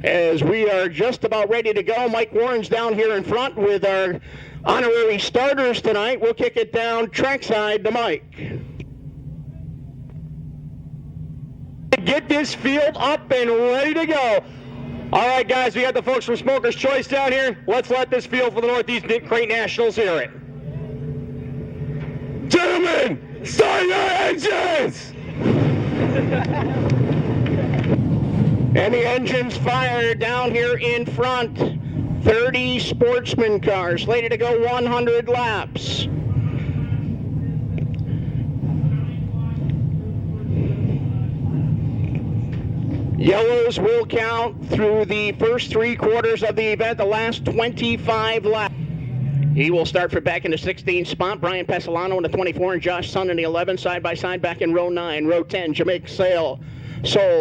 As we are just about ready to go, Mike Warren's down here in front with our honorary starters tonight. We'll kick it down trackside to Mike. Get this field up and ready to go. All right, guys, we got the folks from Smoker's Choice down here. Let's let this field for the Northeast Crate Nationals hear it. Gentlemen, start your engines! And the engines fire down here in front. 30 Sportsman cars, slated to go 100 laps. Yellows will count through the first 3 quarters of the event, the last 25 laps. He will start for back in the 16 spot. Brian Pessolano in the 24 and Josh Sunn in the 11, side by side back in row 9. Row 10, JaMike Sowle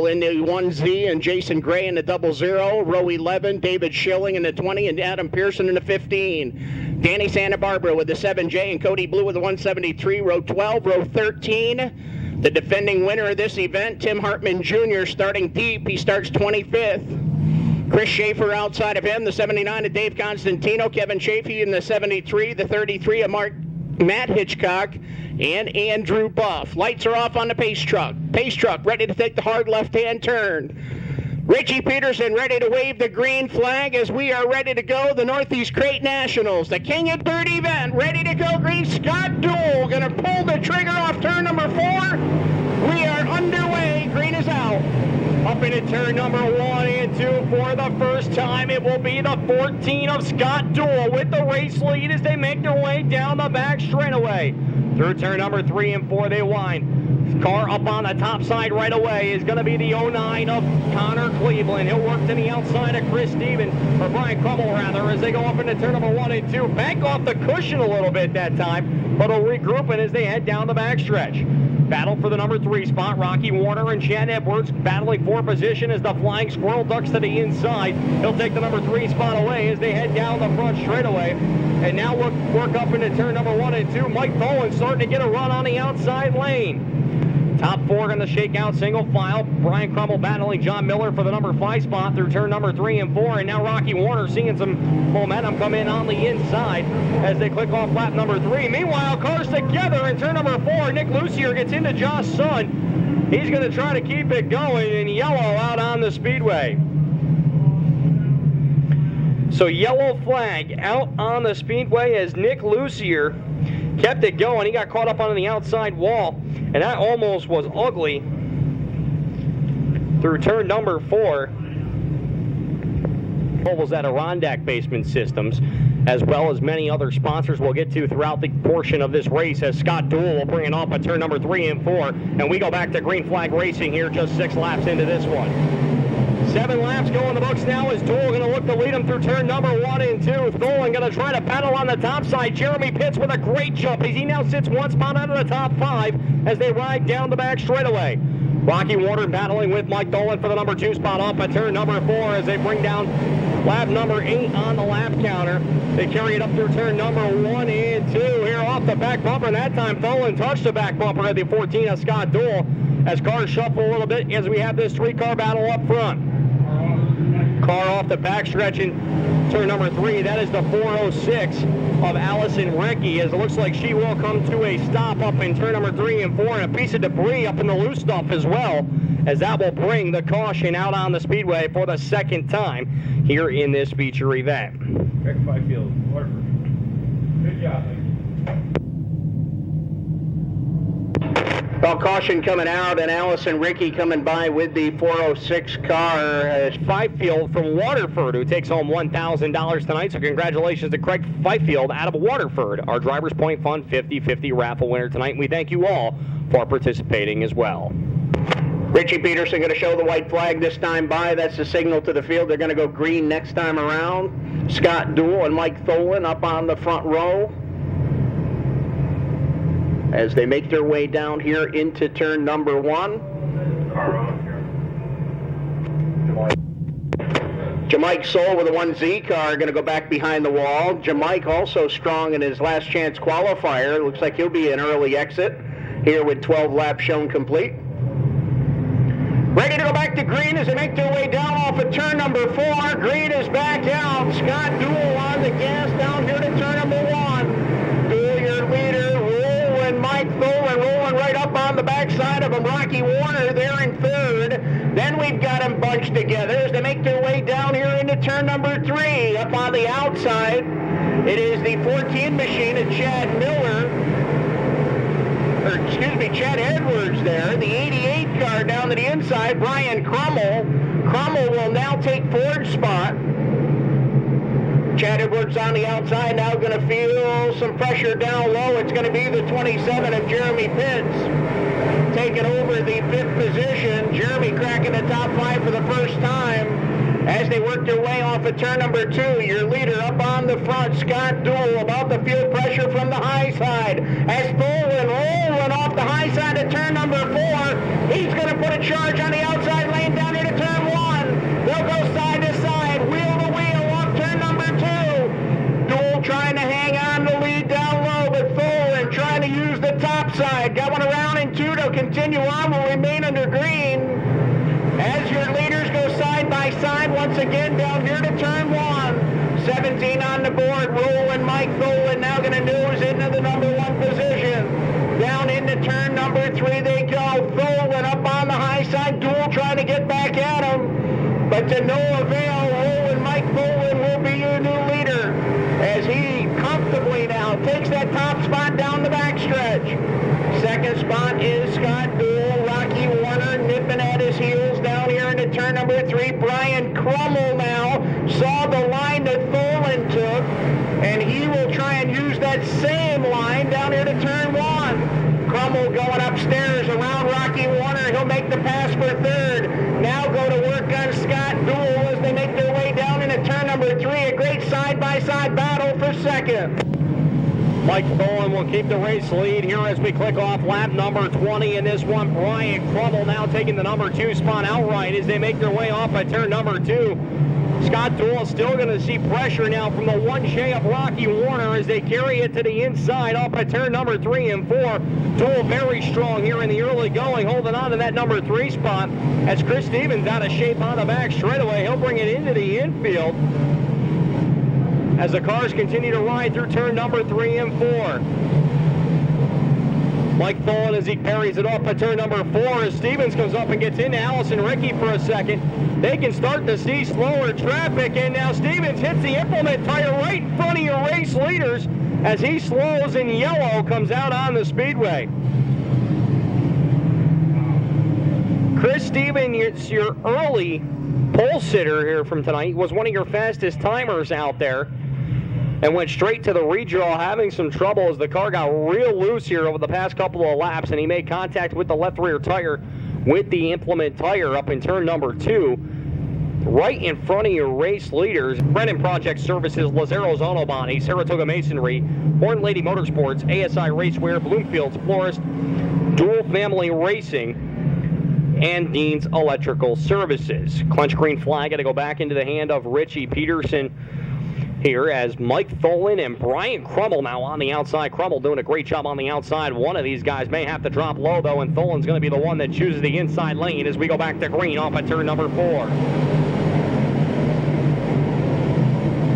in the 1Z and Jason Gray in the 00. Row 11, David Schilling in the 20 and Adam Pierson in the 15. Danny Santabarbara with the 7J and Cody Bleau with the 173. Row 12, row 13. The defending winner of this event, Tim Hartman Jr., starting deep. He starts 25th. Chris Schaffer outside of him, the 79 of Dave Constantino. Kevin Chaffee in the 73, the 33 of Matt Hitchcock, and Andrew Buff. Lights are off on the pace truck. Pace truck ready to take the hard left-hand turn. Ricci Peterson ready to wave the green flag as we are ready to go. The Northeast Crate Nationals, the King of Dirt event, ready to go green. Scott Duell going to pull the trigger off turn number 4. We are underway. Green is out. Up into turn number 1 and 2 for the first time. It will be the 14 of Scott Duell with the race lead as they make their way down the back straightaway. Through turn number 3 and 4 they wind. Car up on the top side right away is going to be the 09 of Conor Cleveland. He'll work to the outside of Chris Stevens, or Brian Crummel rather, as they go up into turn number 1 and 2. Back off the cushion a little bit that time, but will regroup it as they head down the backstretch. Battle for the number 3 spot. Rocky Warner and Chad Edwards battling for position as the Flying Squirrel ducks to the inside. He'll take the number 3 spot away as they head down the front straightaway. And now work up into turn number 1 and 2. Mike Tholin starting to get a run on the outside lane. Top 4 going to shake out single file. Brian Crummel battling John Miller for the number 5 spot through turn number 3 and 4. And now Rocky Warner seeing some momentum come in on the inside as they click off lap number 3. Meanwhile, cars together in turn number 4. Nick Lussier gets into Josh Sunn. He's going to try to keep it going in yellow out on the speedway. So yellow flag out on the speedway as Nick Lussier kept it going. He got caught up on the outside wall, and that almost was ugly through turn number 4. Mobile's Adirondack Basement Systems, as well as many other sponsors we'll get to throughout the portion of this race as Scott Duell will bring it off at turn number 3 and 4. And we go back to green flag racing here just 6 laps into this one. 7 laps go in the books now as Duell going to look to lead him through turn number 1 and 2. Tholin going to try to battle on the top side. Jeremy Pitts with a great jump as he now sits 1 spot out of the top 5 as they ride down the back straightaway. Rocky Warner battling with Mike Tholin for the number 2 spot off at turn number 4 as they bring down lap number 8 on the lap counter. They carry it up through turn number 1 and 2 here off the back bumper. And that time Tholin touched the back bumper at the 14 of Scott Duell as cars shuffle a little bit as we have this 3-car battle up front. Car off the backstretch in turn number 3. That is the 406 of Allison Ricci, as it looks like she will come to a stop up in turn number 3 and 4, and a piece of debris up in the loose stuff as well, as that will bring the caution out on the speedway for the second time here in this feature event. Rick Fifield, Waterford. Good job, ladies. Well, caution coming out, and Allison Ricci coming by with the 406 car. Fifield from Waterford, who takes home $1,000 tonight. So congratulations to Craig Fifield out of Waterford, our Drivers Point Fund 50-50 raffle winner tonight. And we thank you all for participating as well. Ricci Peterson going to show the white flag this time by. That's the signal to the field. They're going to go green next time around. Scott Duell and Mike Tholin up on the front row as they make their way down here into turn number 1. JaMike Sowle with a 1Z car going to go back behind the wall. JaMike also strong in his last chance qualifier. Looks like he'll be an early exit here with 12 laps shown complete. Ready to go back to green as they make their way down off of turn number 4. Green is back out. Scott Duell on the gas down here to turn number 1. Duell, your leader, rolling Mike Tholin, rolling right up on the backside of him. Rocky Warner there in third. Then we've got them bunched together as they make their way down here into turn number 3. Up on the outside, it is the 14 machine of Chad Edwards there. The 88 car down to the inside, Brian Krummel. Krummel will now take fourth spot. Chad Edwards on the outside, now going to feel some pressure down low. It's going to be the 27 of Jeremy Pitts taking over the 5th position. Jeremy cracking the top 5 for the first time as they work their way off of turn number 2. Your leader up on the front, Scott Duell, about to feel pressure from the high side as Tholin rolling off the high side of turn number 4. He's going to put a charge on the outside lane down here to turn 1. They'll go side to side, wheel to wheel off turn number 2. Duell trying to hang on the lead down low, but Tholin trying to use the top side. Got one around in 2 to continue on, will remain under green as your leaders go side by side once again down here to turn 1. 17 on the board, rolling Mike Tholin now going to nose into the number 1 position. Down into turn number 3 they go. Tholin up on the high side, Duell trying to get back at him, but to no avail. Rolling Mike Tholin will be your new leader as he comfortably now takes that top spot down the backstretch. Second spot is Scott Duell. Rocky Warner nipping at his heels down here into turn number 3. Brian Krummel now saw the line that Tholin took, and he will try and use that same line down here to turn 1. Crumble going upstairs around Rocky Warner. He'll make the pass for third. Now go to work on Scott Duell as they make their way down into turn number 3. A great side-by-side battle for second. Mike Tholin will keep the race lead here as we click off lap number 20 in this one. Brian Crumble now taking the number 2 spot outright as they make their way off at turn number 2. Scott Duell still going to see pressure now from the 1J of Rocky Warner as they carry it to the inside off at turn number 3 and 4. Duell very strong here in the early going, holding on to that number 3 spot as Chris Stevens out of shape on the back straightaway. He'll bring it into the infield as the cars continue to ride through turn number 3 and 4. Mike Tholin as he carries it off at turn number 4 as Stevens comes up and gets into Allison Ricci for a second. They can start to see slower traffic, and now Stevens hits the implement tire right in front of your race leaders as he slows and yellow comes out on the speedway. Chris Stevens, it's your early pole sitter here from tonight. Was one of your fastest timers out there and went straight to the redraw, having some trouble as the car got real loose here over the past couple of laps, and he made contact with the left rear tire with the implement tire up in turn number 2, right in front of your race leaders. Brennan Project Services, Lazaro's Auto Body, Saratoga Masonry, Horn Lady Motorsports, ASI Racewear, Bloomfield's Florist, Dual Family Racing, and Dean's Electrical Services. Clench green flag going to go back into the hand of Ricci. Pierson here as Mike Tholin and Brian Crumble now on the outside. Crumble doing a great job on the outside. One of these guys may have to drop low, though, and Tholin's going to be the one that chooses the inside lane as we go back to green off at turn number 4.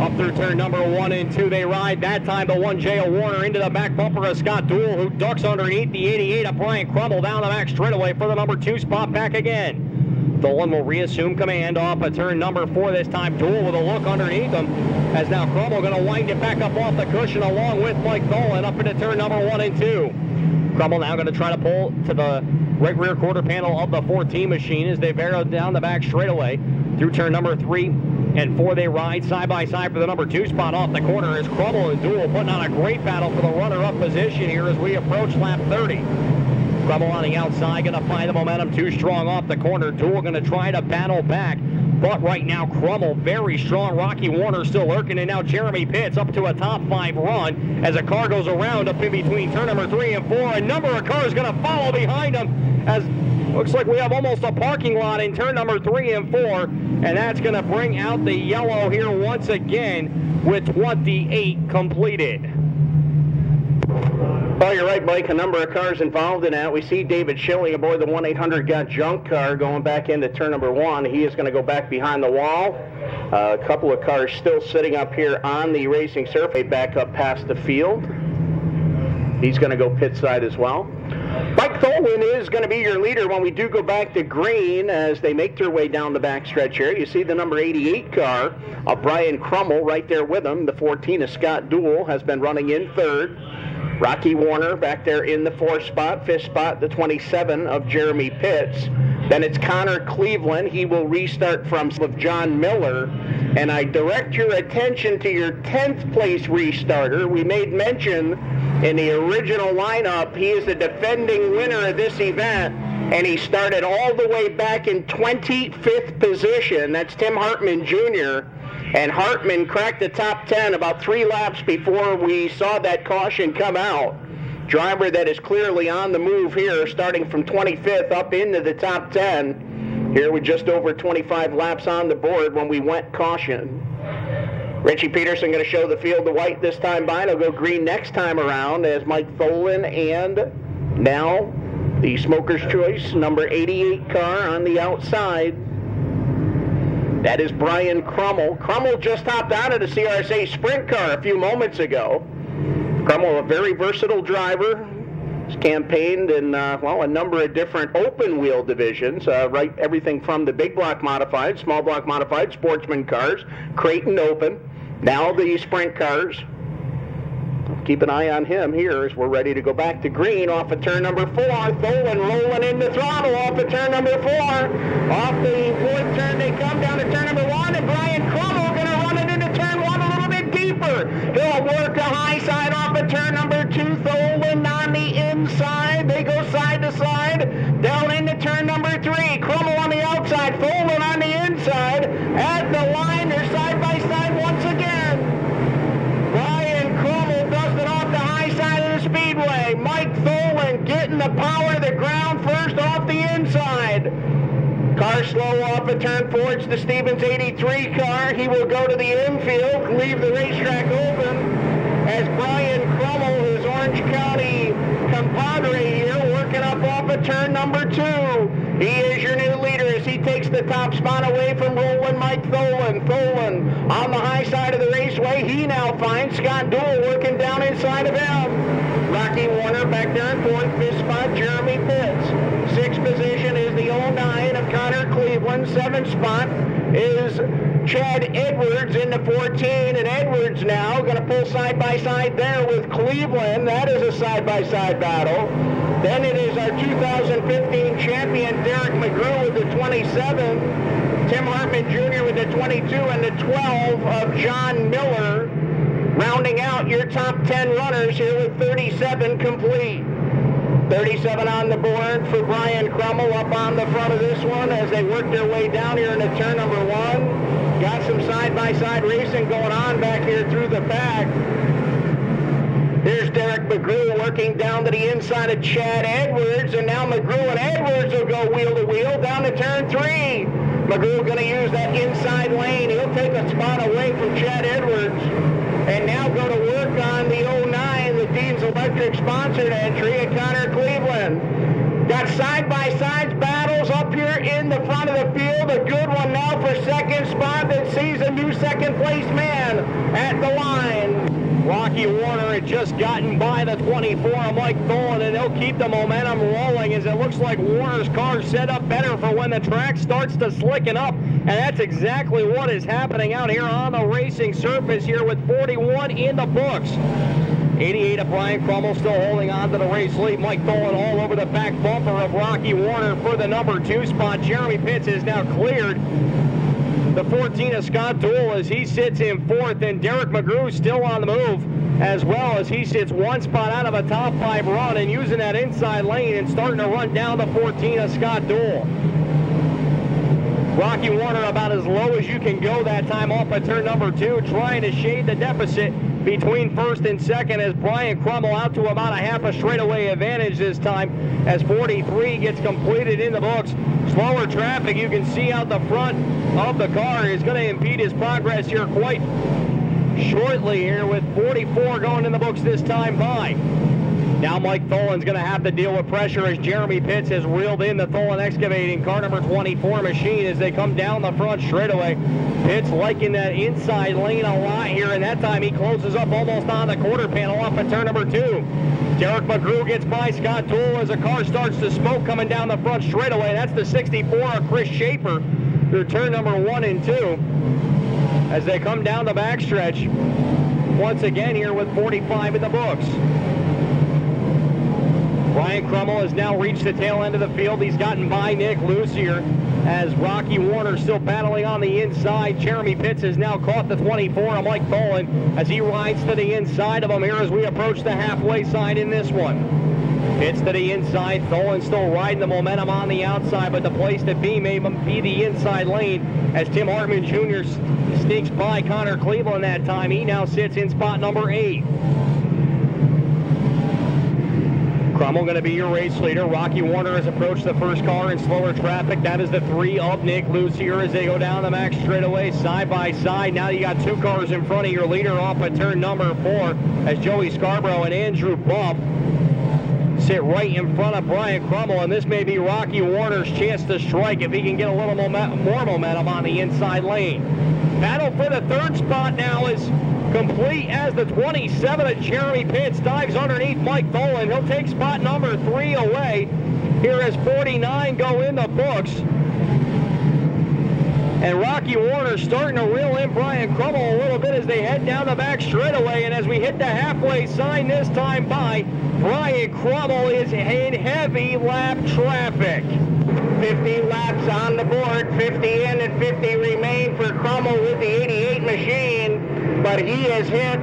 Up through turn number 1 and 2 they ride. That time the 1J of Warner into the back bumper of Scott Duell, who ducks underneath the 88 of Brian Crumble down the back straightaway for the number 2 spot back again. Tholin will reassume command off at turn number 4 this time. Duell with a look underneath him as now Crumble going to wind it back up off the cushion along with Mike Tholin up into turn number 1 and 2. Crumble now going to try to pull to the right rear quarter panel of the 14 machine as they barrel down the back straightaway through turn number 3 and 4. They ride side by side for the number 2 spot off the corner as Crumble and Duell putting on a great battle for the runner-up position here as we approach lap 30. Crumble on the outside, going to find the momentum too strong off the corner. Duell going to try to battle back, but right now Crumble very strong. Rocky Warner still lurking, and now Jeremy Pitts up to a top 5 run as a car goes around up in between turn number 3 and 4. A number of cars going to follow behind them as looks like we have almost a parking lot in turn number 3 and 4, and that's going to bring out the yellow here once again with 28 completed. Well, you're right, Mike. A number of cars involved in that. We see David Schilling aboard the 1-800-GOT-JUNK car going back into turn number 1. He is going to go back behind the wall. A couple of cars still sitting up here on the racing surface, back up past the field. He's going to go pit side as well. Mike Tholin is going to be your leader when we do go back to green as they make their way down the backstretch here. You see the number 88 car of Brian Krummel right there with him. The 14 of Scott Duell has been running in third. Rocky Warner back there in the 4th spot. 5th spot, the 27 of Jeremy Pitts. Then it's Conor Cleveland. He will restart from John Miller. And I direct your attention to your 10th place restarter. We made mention in the original lineup, he is the defending winner of this event, and he started all the way back in 25th position. That's Tim Hartman Jr., and Hartman cracked the top 10 about 3 laps before we saw that caution come out. Driver that is clearly on the move here, starting from 25th up into the top 10. Here with just over 25 laps on the board when we went caution. Ricci Pierson going to show the field to white this time by, and he'll go green next time around as Mike Tholin and now the Smoker's Choice number 88 car on the outside. That is Brian Krummel. Krummel just hopped out of the CRSA sprint car a few moments ago. Krummel, a very versatile driver. He's campaigned in, a number of different open wheel divisions, right, everything from the big block modified, small block modified, Sportsman cars, Creighton Open, now the sprint cars. Keep an eye on him here as we're ready to go back to green off of turn number 4. Tholin rolling in the throttle off of turn number 4. Off the 4th turn they come down to turn number 1, and Brian Krummel going to run it into turn 1 a little bit deeper. He'll work the high side off of turn number 2. Tholin on the inside. They go side to side. Down into turn number 3. Krummel on the outside. Tholin on the inside. At the line, they're side by side once again. Brian Krummel does it off the high side of the speedway. Mike Tholin getting the power of the ground first off the inside. Car slow off of turn 4. It's the Stevens 83 car. He will go to the infield, leave the racetrack open as Brian Krummel, his Orange County compadre here, working up off of turn number 2. He is your new leader as he takes the top spot away from rolling Mike Tholin. Tholin on the high side of the raceway. He now finds Scott Duell working down inside of him. Rocky Warner back there in 4th. 5th spot, Jeremy Pitts. 6th position is the 09 of Conor Cleveland. 7th spot is Chad Edwards in the 14, and Edwards now going to pull side by side there with Cleveland. That is a side-by-side battle. Then it is our 2015 champion Derrick McGrew with the 27, Tim Hartman Jr. with the 22, and the 12 of John Miller, rounding out your top 10 runners here with 37 complete. 37 on the board for Brian Krummel up on the front of this one as they work their way down here into turn number 1. Got some side-by-side racing going on back here through the pack. Here's Derrick McGrew working down to the inside of Chad Edwards, and now McGrew and Edwards will go wheel to wheel down to turn 3. McGrew going to use that inside lane. He'll take a spot away from Chad Edwards and now go to work on the 09, the Dean's Electric sponsored entry at Conor Cleveland. Got side-by-side battles up here in the front of the field. A good one now for second spot that sees a new second-place man at the line. Rocky Warner had just gotten by the 24 of Mike Tholin, and they'll keep the momentum rolling as it looks like Warner's car set up better for when the track starts to slicken up, and that's exactly what is happening out here on the racing surface here with 41 in the books. 88 of Brian Krummel still holding on to the race lead. Mike Tholin all over the back bumper of Rocky Warner for the number 2 spot. Jeremy Pitts is now cleared. The 14 of Scott Duell as he sits in 4th, and Derrick McGrew still on the move as well as he sits 1 spot out of a top 5 run and using that inside lane and starting to run down the 14 of Scott Duell. Rocky Warner about as low as you can go that time off of turn number 2, trying to shade the deficit between 1st and 2nd as Brian Krummel out to about a half a straightaway advantage this time as 43 gets completed in the books. Slower traffic you can see out the front of the car is going to impede his progress here quite shortly here with 44 going in the books this time by. Now Mike Tholin's going to have to deal with pressure as Jeremy Pitts has reeled in the Tholin Excavating car number 24 machine as they come down the front straightaway. Pitts liking that inside lane a lot here, and that time he closes up almost on the quarter panel off of turn number 2. Derrick McGrew gets by Scott Duell as the car starts to smoke coming down the front straightaway. That's the 64 of Chris Schaffer through turn number 1 and 2 as they come down the backstretch once again here with 45 in the books. Brian Krummel has now reached the tail end of the field. He's gotten by Nick Lussier as Rocky Warner still battling on the inside. Jeremy Pitts has now caught the 24 of Mike Tholin as he rides to the inside of him here as we approach the halfway side in this one. Pitts to the inside. Tholin still riding the momentum on the outside, but the place to be may be the inside lane as Tim Hartman Jr. sneaks by Conor Cleveland that time. He now sits in spot number 8. Crummel going to be your race leader. Rocky Warner has approached the first car in slower traffic. That is the 3 of Nick Lussier as they go down the back straightaway side by side. Now you got 2 cars in front of your leader off at turn number 4 as Joey Scarborough and Andrew Buff sit right in front of Brian Krummel, and this may be Rocky Warner's chance to strike if he can get a little more momentum on the inside lane. Battle for the 3rd spot now is complete as the 27 of Jeremy Pitts dives underneath Mike Tholin. He'll take spot number 3 away here as 49 go in the books. And Rocky Warner starting to reel in Brian Crummel a little bit as they head down the back straightaway. And as we hit the halfway sign this time by, Brian Crummel is in heavy lap traffic. 50 laps on the board, 50 in and 50 remain for Crummel with the 88 machine, but he has hit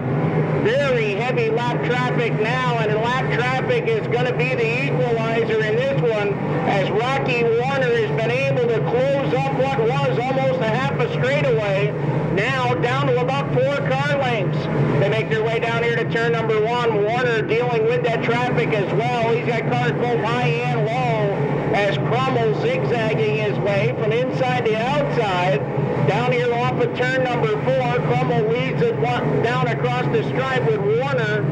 very heavy lap traffic now, and lap traffic is going to be the equalizer in this one as Rocky Warner has been able to close up what was almost a half a straightaway, now down to about 4 car lengths. They make their way down here to turn number 1. Warner dealing with that traffic as well. He's got cars both high and low as Crummel zigzagging his way from inside to outside. Down here off of turn number 4, Crummel leads it down across the stripe with Warner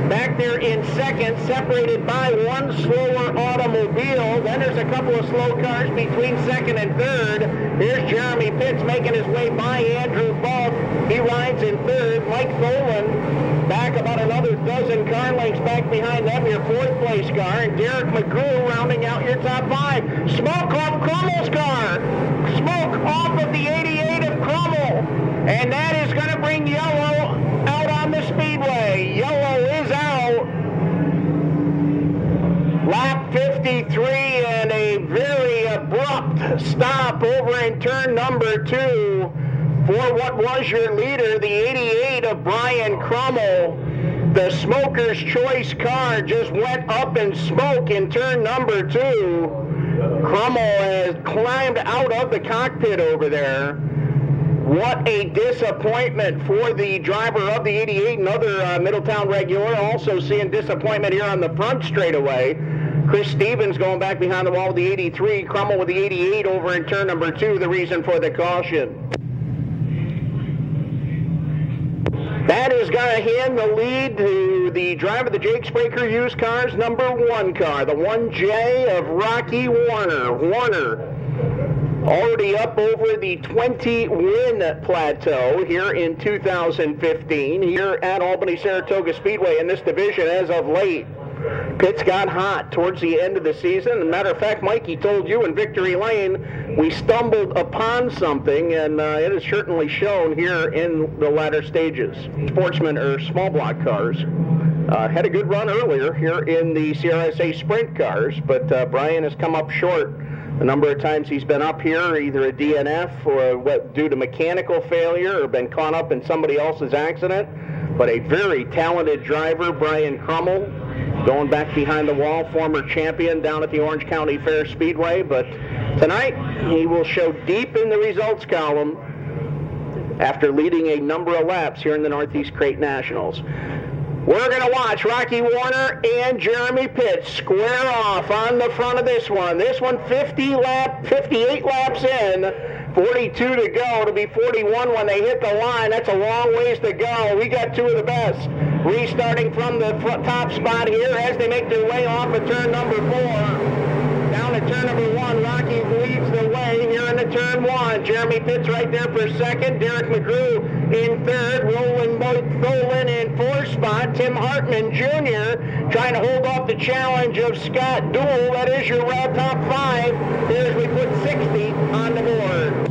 back there in second, separated by 1 slower automobile. Then there's a couple of slow cars between second and third. Here's Jeremy Pitts making his way by Andrew Buff. He rides in third. Mike Tholin back about another dozen car lengths back behind them, your 4th place car. And Derrick McGrew rounding out your top 5. Smoke off Crummel's car. Smoke off of the 88 of Crummel. And that is going to bring Yellow out on the speedway. Yellow is out. Lap 53 and a very abrupt stop over in turn number 2 for what was your leader, the 88 of Brian Crummel. The Smoker's Choice car just went up in smoke in turn number 2. Crummel has climbed out of the cockpit over there. What a disappointment for the driver of the 88, another Middletown regular. Also seeing disappointment here on the front straightaway. Chris Stevens going back behind the wall with the 83. Crummel with the 88 over in turn number 2, the reason for the caution. That is going to hand the lead to the driver of the Jake Spraker used cars, number 1 car, the 1J of Rocky Warner. Warner already up over the 20-win plateau here in 2015 here at Albany-Saratoga Speedway in this division as of late. Pitts got hot towards the end of the season. As a matter of fact, Mikey told you in Victory Lane we stumbled upon something, and it is certainly shown here in the latter stages. Sportsman or small block cars had a good run earlier here in the CRSA sprint cars, but Brian has come up short. A number of times he's been up here, either a DNF or due to mechanical failure or been caught up in somebody else's accident. But a very talented driver, Brian Crummel, going back behind the wall, former champion down at the Orange County Fair Speedway. But tonight he will show deep in the results column after leading a number of laps here in the Northeast Crate Nationals. We're going to watch Rocky Warner and Jeremy Pitts square off on the front of this one. This one 58 laps in, 42 to go. It'll be 41 when they hit the line. That's a long ways to go. We got 2 of the best. restarting from the top spot here as they make their way off of turn number 4. Down to turn number 1, Rocky leads the way here into turn 1. Jeremy Pitts right there for second. Derrick McGrew in third. Rolling Tholin in fourth spot. Tim Hartman Jr. trying to hold off the challenge of Scott Duell. That is your top 5. Here as we put 60 on the board.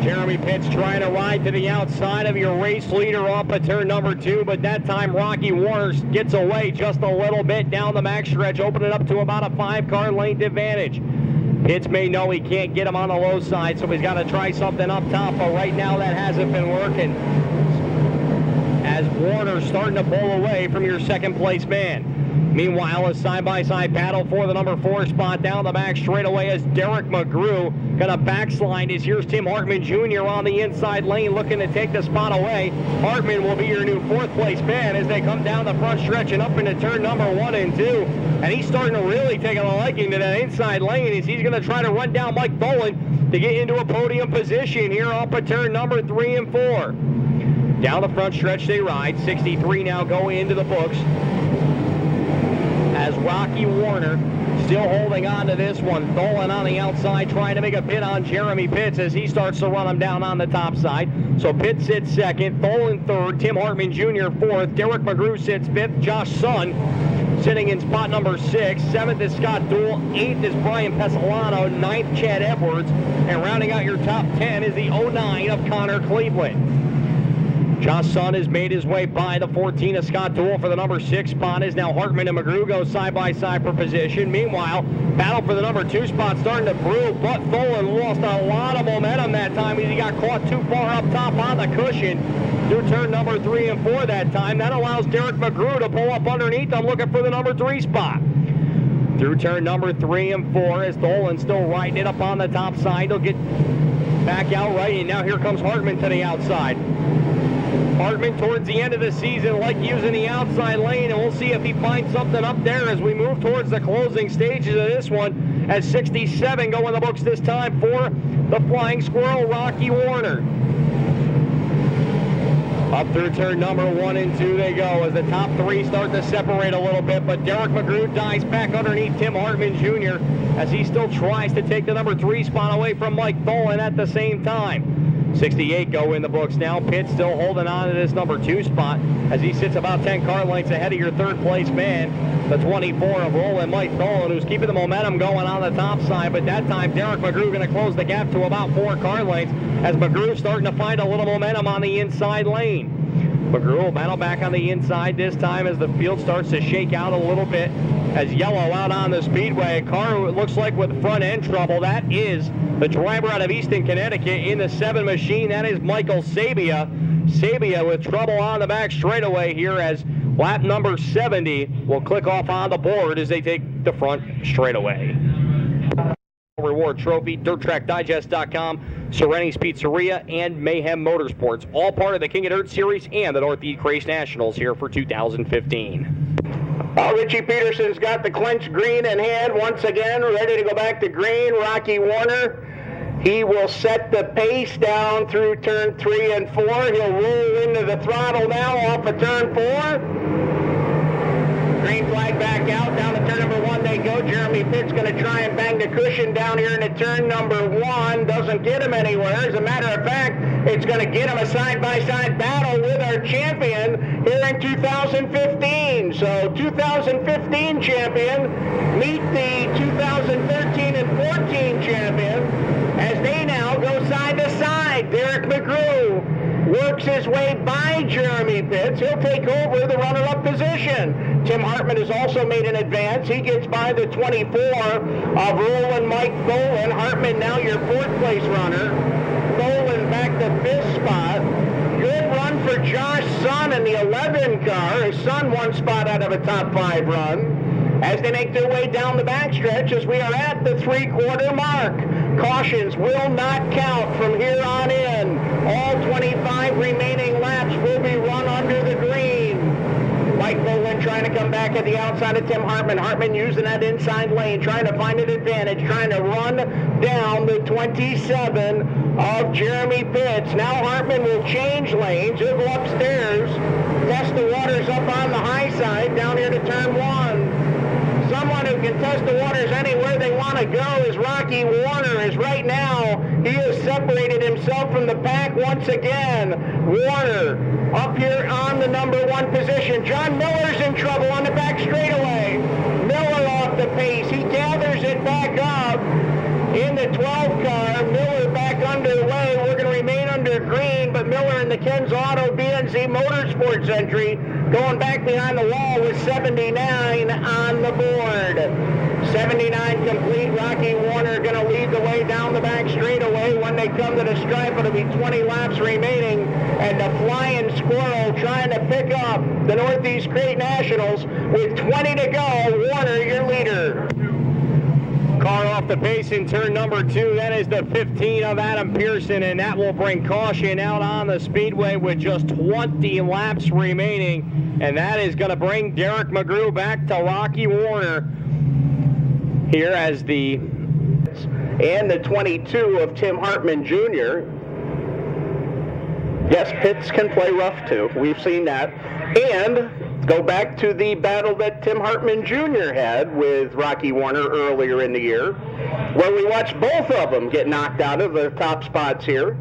Jeremy Pitts trying to ride to the outside of your race leader off of turn number 2, but that time Rocky Warner gets away just a little bit down the backstretch, opening up to about a 5-car length advantage. Pitts may know he can't get him on the low side, so he's got to try something up top, but right now that hasn't been working. As Warner's starting to pull away from your second place man. Meanwhile, a side-by-side battle for the number 4 spot down the back straightaway as Derrick McGrew gonna backslide as here's Tim Hartman Jr. on the inside lane looking to take the spot away. Hartman will be your new 4th place man as they come down the front stretch and up into turn number 1 and 2. And he's starting to really take a liking to that inside lane as he's gonna try to run down Mike Tholin to get into a podium position here off of turn number 3 and 4. Down the front stretch they ride. 63 now going into the books. As Rocky Warner still holding on to this one. Tholin on the outside trying to make a bid on Jeremy Pitts as he starts to run him down on the top side. So Pitts sits second, Tholin third, Tim Hartman Jr. fourth, Derrick McGrew sits fifth, Josh Sunn sitting in spot number 6, 7th is Scott Duell, 8th is Brian Pessolano, 9th Chad Edwards, and rounding out your top 10 is the 09 of Conor Cleveland. Josh Sunn has made his way by the 14 of Scott Duell for the number 6 spot. Is now Hartman and McGrew go side by side for position. Meanwhile, battle for the number 2 spot starting to brew, but Tholin lost a lot of momentum that time. He got caught too far up top on the cushion through turn number 3 and 4 that time. That allows Derrick McGrew to pull up underneath him looking for the number 3 spot. Through turn number 3 and 4 as Tholin still riding it up on the top side. He'll get back out right, and now here comes Hartman to the outside. Hartman towards the end of the season like using the outside lane, and we'll see if he finds something up there as we move towards the closing stages of this one as 67 go in the books this time for the Flying Squirrel, Rocky Warner. Up through turn number 1 and 2 they go as the top 3 start to separate a little bit, but Derrick McGrew dives back underneath Tim Hartman Jr. as he still tries to take the number 3 spot away from Mike Tholin at the same time. 68 go in the books now. Pitt still holding on to this number 2 spot as he sits about 10 car lengths ahead of your 3rd place man, the 24 of Roland Mike Tholin, who's keeping the momentum going on the top side, but that time Derrick McGrew going to close the gap to about 4 car lengths as McGrew starting to find a little momentum on the inside lane. McGrew will battle back on the inside this time as the field starts to shake out a little bit as Yellow out on the speedway. A car looks like with front end trouble. That is the driver out of Easton, Connecticut in the 7 machine. That is Michael Sabia. Sabia with trouble on the back straightaway here as lap number 70 will click off on the board as they take the front straightaway. Reward trophy, DirtTrackDigest.com, Sereni's Pizzeria, and Mayhem Motorsports. All part of the King of Dirt Series and the Northeast Race Nationals here for 2015. Ricci Peterson's got the clenched green in hand once again, ready to go back to green. Rocky Warner, he will set the pace down through turn 3 and 4. He'll roll into the throttle now off of turn 4. Green flag back out, down to turn number 1 they go. Jeremy Pitts going to try and bang the cushion down here into turn number 1. Doesn't get him anywhere. As a matter of fact, it's going to get him a side-by-side battle with our champion here in 2015. So 2015 champion meet the 2013 and 14 champion as they now go side to side. Derrick McGrew works his way by Jeremy Pitts. He'll take over the runner-up position. Tim Hartman has also made an advance. He gets by the 24 of Roland Mike Tholin. Hartman now your 4th place runner. Tholin back to 5th spot. Good run for Josh Sunn in the 11 car. His son 1 spot out of a top 5 run. As they make their way down the backstretch as we are at the 3/4 mark. Cautions will not count from here on in. All 25 remaining laps will be run under the green. Mike Tholin trying to come back at the outside of Tim Hartman. Hartman using that inside lane, trying to find an advantage, trying to run down the 27 of Jeremy Pitts. Now Hartman will change lanes. He'll go upstairs, test the waters up on the high side, down here to turn 1. Someone who can test the waters anywhere they want to go is Rocky Warner, as right now he has separated himself from the pack once again. Warner up here on the number 1 position. John Miller's in trouble on the back straightaway. Miller off the pace. He gathers it back up in the 12 car. Miller back underway. We're going to remain under green, but Miller in the Ken's Auto BNZ Motorsports entry going back behind the wall with 79 on the board. 79 complete. Rocky Warner going to lead the way down the back straightaway. When they come to the stripe, it'll be 20 laps remaining, and the Flying Squirrel trying to pick up the Northeast Crate Nationals with 20 to go. Warner, your leader. Car off the pace in turn number 2. That is the 15 of Adam Pierson, and that will bring caution out on the speedway with just 20 laps remaining. And that is going to bring Derrick McGrew back to Rocky Warner here as the... And the 22 of Tim Hartman Jr. Yes, Pitts can play rough too. We've seen that. And go back to the battle that Tim Hartman Jr. had with Rocky Warner earlier in the year, where we watched both of them get knocked out of the top spots here.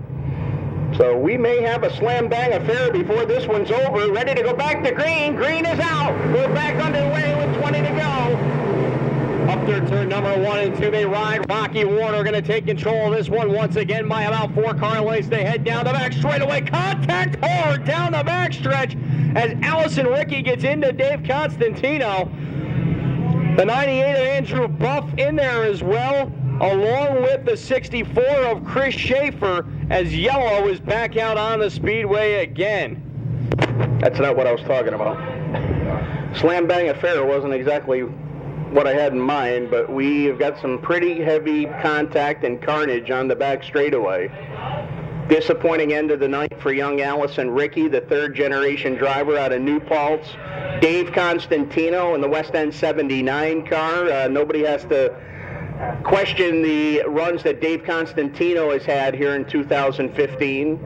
So we may have a slam-bang affair before this one's over. Ready to go back to green. Green is out. We're back underway with 20 to go. Up there, turn number 1 and 2, they ride. Rocky Warner going to take control of this one once again by about 4 car lengths. They head down the back straightaway. Contact hard down the backstretch as Allison Ricci gets into Dave Constantino. The 98 of Andrew Buff in there as well, along with the 64 of Chris Schaffer, as Yellow is back out on the speedway again. That's not what I was talking about. Slam bang affair wasn't exactly what I had in mind, but we have got some pretty heavy contact and carnage on the back straightaway. Disappointing end of the night for young Allison Ricci, the 3rd-generation driver out of New Paltz. Dave Constantino in the West End 79 car. Nobody has to question the runs that Dave Constantino has had here in 2015.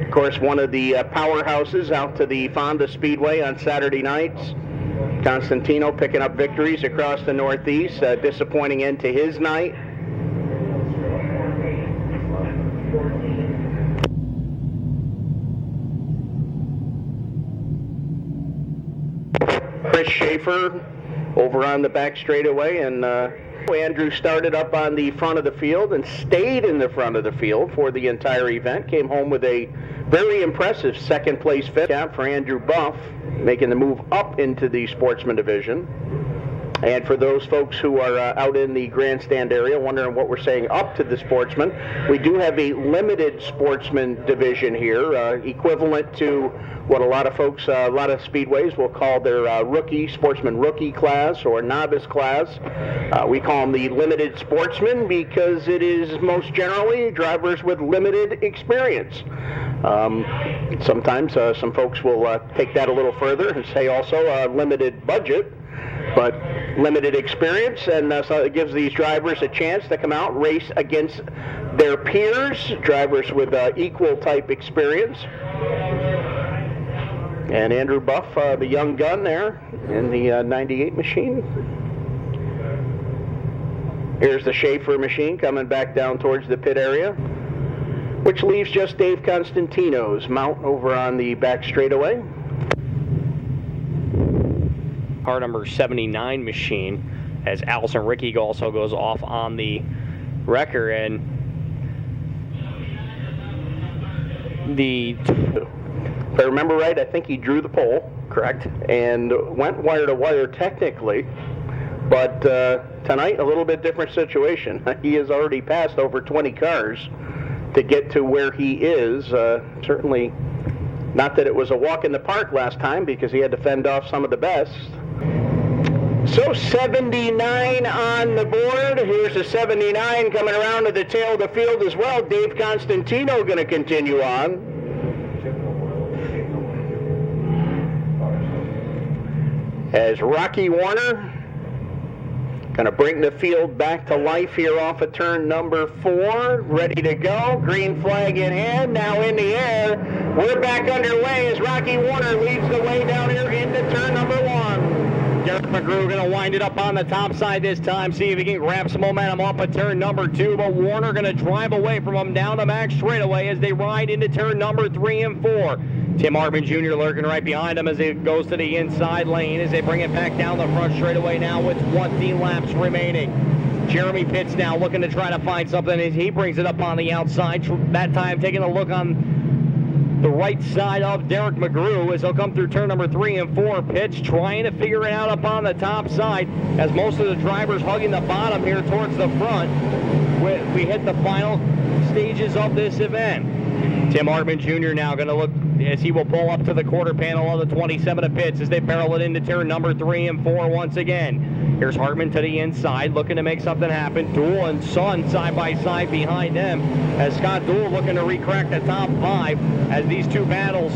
Of course, one of the powerhouses out to the Fonda Speedway on Saturday nights. Constantino picking up victories across the Northeast. Disappointing end to his night. Chris Schaffer over on the back straightaway, and Andrew started up on the front of the field and stayed in the front of the field for the entire event. Came home with a very impressive 2nd place finish for Andrew Buff, making the move up into the Sportsman division. And for those folks who are out in the grandstand area wondering what we're saying up to the Sportsman, we do have a limited Sportsman division here, equivalent to what a lot of folks, a lot of speedways will call their rookie, Sportsman rookie class or novice class. We call them the limited Sportsman because it is most generally drivers with limited experience. Sometimes some folks will take that a little further and say also limited budget, but limited experience, and so it gives these drivers a chance to come out and race against their peers, drivers with equal type experience. And Andrew Buff, the young gun there in the 98 machine. Here's the Schaffer machine coming back down towards the pit area, which leaves just Dave Constantino's mount over on the back straightaway. Car number 79 machine, as Allison Ricci also goes off on the wrecker, and if I remember right, I think he drew the pole, correct, and went wire to wire technically, but tonight a little bit different situation. He has already passed over 20 cars to get to where he is. Certainly not that it was a walk in the park last time because he had to fend off some of the best. So 79 on the board. Here's a 79 coming around to the tail of the field as well. Dave Constantino going to continue on. as Rocky Warner going to bring the field back to life here off of turn number 4. Ready to go. Green flag in hand. Now in the air. We're back underway as Rocky Warner leads the way down here into turn number 1. Derrick McGrew going to wind it up on the top side this time. See if he can grab some momentum off of turn number 2. But Warner going to drive away from him down the back straightaway as they ride into turn number 3 and 4. Tim Hartman Jr. lurking right behind him as he goes to the inside lane as they bring it back down the front straightaway now with 20 laps remaining. Jeremy Pitts now looking to try to find something as he brings it up on the outside. That time taking a look on the right side of Derrick McGrew as he'll come through turn number 3 and 4. Pitts trying to figure it out up on the top side as most of the drivers hugging the bottom here towards the front. We hit the final stages of this event. Tim Hartman Jr. now going to look as he will pull up to the quarter panel of the 27 of Pitts as they barrel it into turn number 3 and 4 once again. Here's Hartman to the inside looking to make something happen. Duell and Sunn side by side behind them as Scott Duell looking to recrack the top 5 as these two battles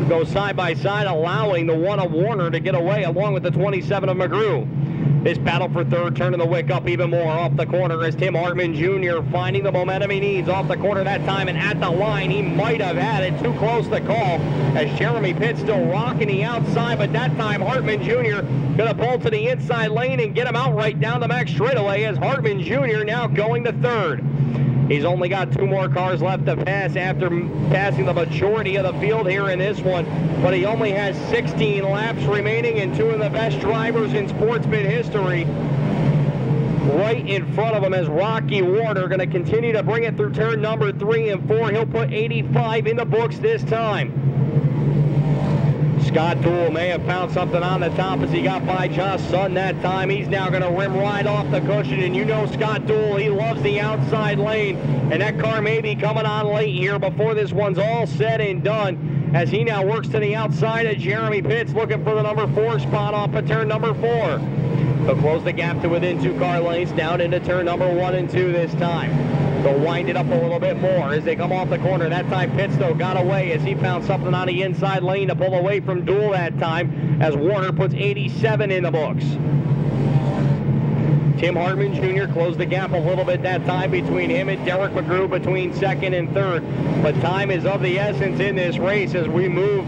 go side by side, allowing the 1 of Warner to get away along with the 27 of McGrew. This battle for third, turning the wick up even more off the corner as Tim Hartman Jr. finding the momentum he needs off the corner that time, and at the line he might have had it. Too close to call as Jeremy Pitts still rocking the outside, but that time Hartman Jr. going to pull to the inside lane and get him out right down the back straightaway as Hartman Jr. now going to third. He's only got 2 more cars left to pass after passing the majority of the field here in this one, but he only has 16 laps remaining and 2 of the best drivers in Sportsman history right in front of him as Rocky Warner going to continue to bring it through turn number 3 and 4. He'll put 85 in the books this time. Scott Duell may have found something on the top as he got by Sunn that time. He's now going to rim right off the cushion, and you know Scott Duell, he loves the outside lane, and that car may be coming on late here before this one's all said and done as he now works to the outside of Jeremy Pitts looking for the number 4 spot off of turn number 4. They'll close the gap to within 2 car lengths down into turn number 1 and 2 this time. They'll wind it up a little bit more as they come off the corner. That time Pitts, though, got away as he found something on the inside lane to pull away from Duell that time as Warner puts 87 in the books. Tim Hartman Jr. closed the gap a little bit that time between him and Derrick McGrew between second and third. But time is of the essence in this race as we move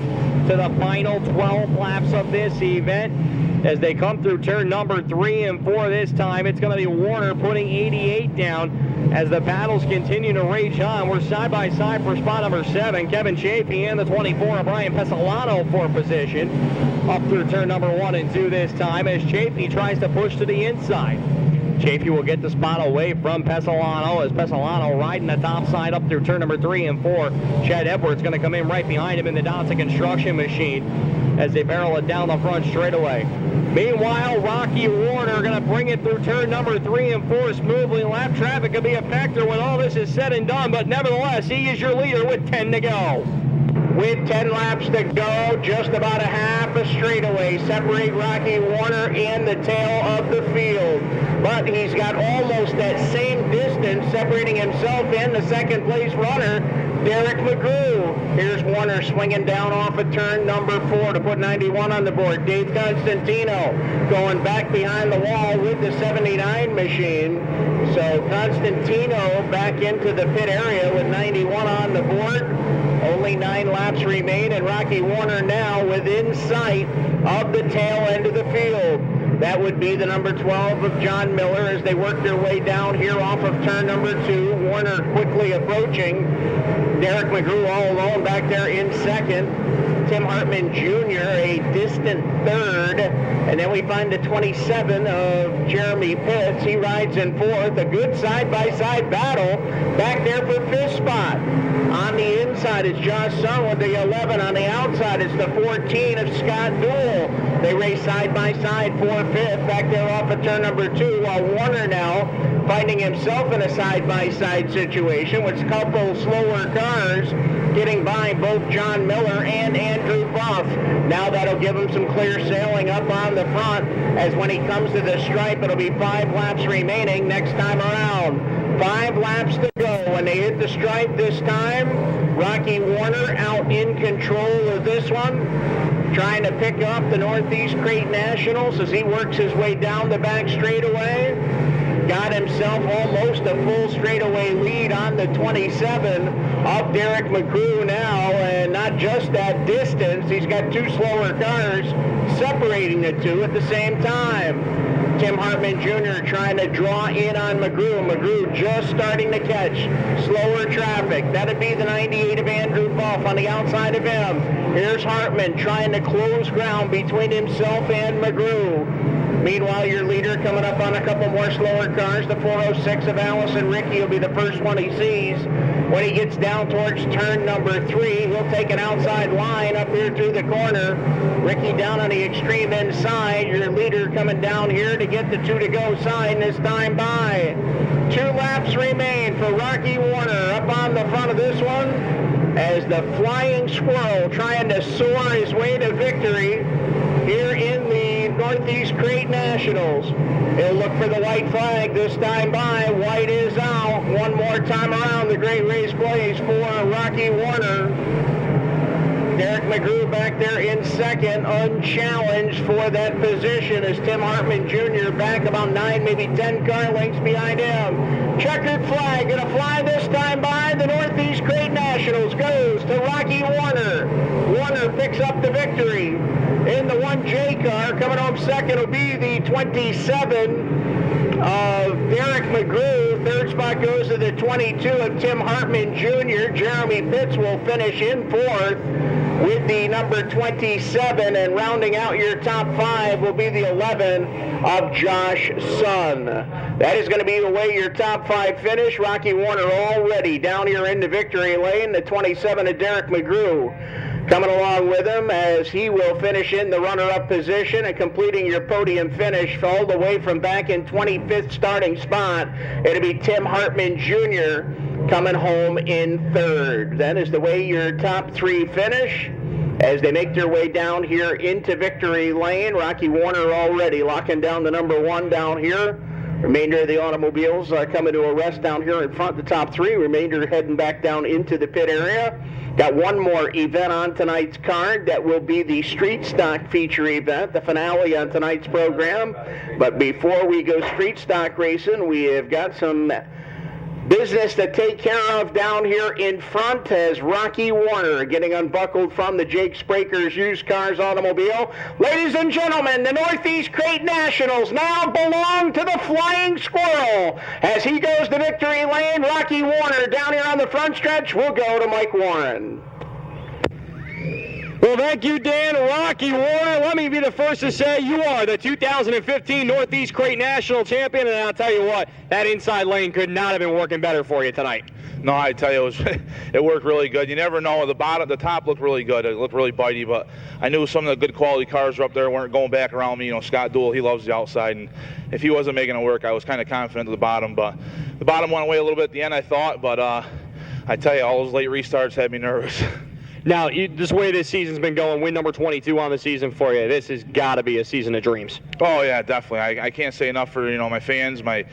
to the final 12 laps of this event. As they come through turn number 3 and 4 this time, it's going to be Warner putting 88 down as the battles continue to rage on. We're side by side for spot number 7. Kevin Chaffee and the 24 of Brian Pessolano for position. Up through turn number 1 and 2 this time as Chaffee tries to push to the inside. Chaffee will get the spot away from Pessolano as Pessolano riding the top side up through turn number 3 and 4. Chad Edwards going to come in right behind him in the DODSON construction machine as they barrel it down the front straightaway. Meanwhile, Rocky Warner going to bring it through turn number 3 and 4 smoothly. Lap traffic could be a factor when all this is said and done, but nevertheless, he is your leader with 10 to go. With 10 laps to go, just about a half a straightaway separate Rocky Warner in the tail of the field. But he's got almost that same distance separating himself and the second place runner, Derrick McGrew. Here's Warner swinging down off of turn number 4 to put 91 on the board. Dave Constantino going back behind the wall with the 79 machine. So Constantino back into the pit area with 91 on the board. Only 9 laps remain, and Rocky Warner now within sight of the tail end of the field. That would be the number 12 of John Miller as they work their way down here off of turn number 2. Warner quickly approaching. Derrick McGrew all alone back there in second. Tim Hartman Jr. a distant third. And then we find the 27 of Jeremy Pitts. He rides in fourth. A good side-by-side battle back there for fifth spot. On the inside is Sunn with the 11. On the outside is the 14 of Scott Duell. They race side-by-side for fifth back there off of turn number 2, while Warner now finding himself in a side-by-side situation with a couple slower cars getting by both John Miller and Andrew Buff. Now that'll give him some clear sailing up on the front, as when he comes to the stripe, it'll be 5 laps remaining next time around. 5 laps to go when they hit the stripe this time. Rocky Warner out in control of this one, trying to pick up the Northeast Crate Nationals as he works his way down the back straightaway. Got himself almost a full straightaway lead on the 27 of Derrick McGrew now, and not just that distance, he's got 2 slower cars separating the 2 at the same time. Tim Hartman Jr. trying to draw in on McGrew. McGrew just starting to catch slower traffic. That'd be the 98 of Andrew Buff on the outside of him. Here's Hartman trying to close ground between himself and McGrew. Meanwhile, your leader coming up on a couple more slower cars. The 406 of Allison. Ricci will be the first one he sees. When he gets down towards turn number 3, he'll take an outside line up here through the corner. Ricci down on the extreme inside. Your leader coming down here to get the 2 to go sign this time by. 2 laps remain for Rocky Warner up on the front of this one as the Flying Squirrel trying to soar his way to victory here in the Northeast Crate Nationals. He'll look for the white flag this time by. White is out. One more time around the great race plays for Rocky Warner. Derrick McGrew back there in second, unchallenged for that position as Tim Hartman Jr. back about 9, maybe 10 car lengths behind him. Checkered flag going to fly this time by. The Northeast Crate Nationals goes to Rocky Warner. Warner picks up the victory. In the 1J car, coming home second will be the 27 of Derrick McGrew. Third spot goes to the 22 of Tim Hartman Jr. Jeremy Pitts will finish in 4th with the number 27, and rounding out your top 5 will be the 11 of Josh Sunn. That is going to be the way your top 5 finish. Rocky Warner already down here in the victory lane. The 27 of Derrick McGrew coming along with him as he will finish in the runner-up position and completing your podium finish all the way from back in 25th starting spot. It'll be Tim Hartman Jr. coming home in 3rd. That is the way your top 3 finish as they make their way down here into victory lane. Rocky Warner already locking down the number 1 down here. Remainder of the automobiles coming to a rest down here in front, the top 3. Remainder heading back down into the pit area. Got one more event on tonight's card. That will be the Street Stock feature event, the finale on tonight's program. But before we go Street Stock racing, we have got some business to take care of down here in front as Rocky Warner getting unbuckled from the Jake Sprakers Used Cars Automobile. Ladies and gentlemen, the Northeast Crate Nationals now belong to the Flying Squirrel. As he goes to victory lane, Rocky Warner down here on the front stretch will go to Mike Warren. Well, thank you, Dan. Rocky Warner, let me be the first to say you are the 2015 Northeast Crate National Champion, and I'll tell you what, that inside lane could not have been working better for you tonight. No, I tell you, it worked really good. You never know. The top looked really good. It looked really bitey, but I knew some of the good quality cars were up there, weren't going back around me. You know, Scott Duell, he loves the outside, and if he wasn't making it work, I was kind of confident at the bottom. But the bottom went away a little bit at the end, I thought, but I tell you, all those late restarts had me nervous. Now, this way this season's been going, win number 22 on the season for you, this has got to be a season of dreams. Oh, yeah, definitely. I can't say enough for, my fans, my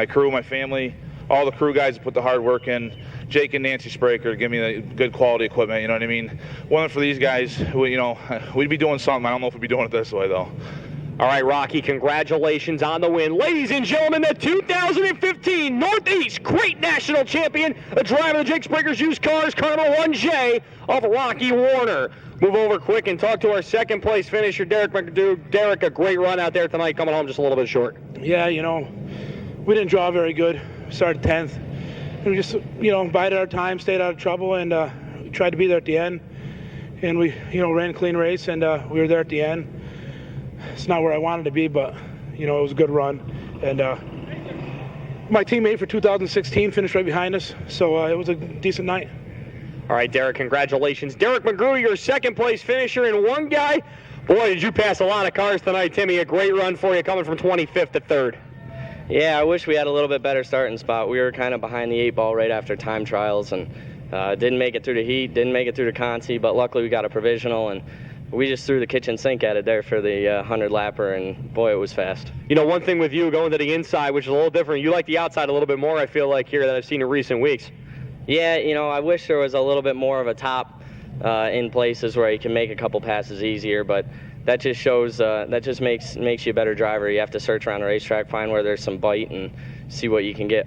crew, my family, all the crew guys that put the hard work in. Jake and Nancy Spraker give me the good quality equipment, you know what I mean? Wasn't for these guys, we'd be doing something. I don't know if we'd be doing it this way, though. All right, Rocky, congratulations on the win. Ladies and gentlemen, the 2015 Northeast Crate National Champion, the driver of the Jake Sprakers Used Cars, Conor 1J of Rocky Warner. Move over quick and talk to our second place finisher, Derrick McGrew. Derrick, a great run out there tonight, coming home just a little bit short. Yeah, we didn't draw very good. We started 10th. And we just, bided our time, stayed out of trouble, and tried to be there at the end. And we, ran a clean race, and we were there at the end. It's not where I wanted to be, but, it was a good run. And my teammate for 2016 finished right behind us, so it was a decent night. All right, Derrick, congratulations. Derrick McGrew, your second place finisher, and one guy, boy, did you pass a lot of cars tonight, Timmy. A great run for you coming from 25th to 3rd. Yeah, I wish we had a little bit better starting spot. We were kind of behind the 8-ball right after time trials, and didn't make it through the heat, didn't make it through the consi, but luckily we got a provisional, and we just threw the kitchen sink at it there for the 100-lapper, and boy, it was fast. You know, one thing with you going to the inside, which is a little different, you like the outside a little bit more, I feel like, here that I've seen in recent weeks. Yeah, you know, I wish there was a little bit more of a top in places where you can make a couple passes easier, but that just shows, that just makes you a better driver. You have to search around the racetrack, find where there's some bite, and see what you can get.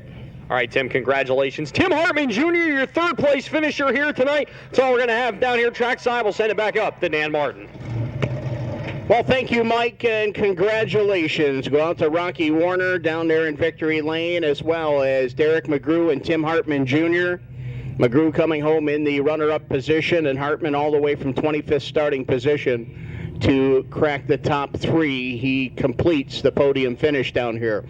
All right, Tim, congratulations. Tim Hartman, Jr., your third-place finisher here tonight. That's all we're going to have down here trackside. We'll send it back up to Dan Martin. Well, thank you, Mike, and congratulations. Go out to Rocky Warner down there in Victory Lane, as well as Derrick McGrew and Tim Hartman, Jr. McGrew coming home in the runner-up position, and Hartman all the way from 25th starting position to crack the top 3. He completes the podium finish down here.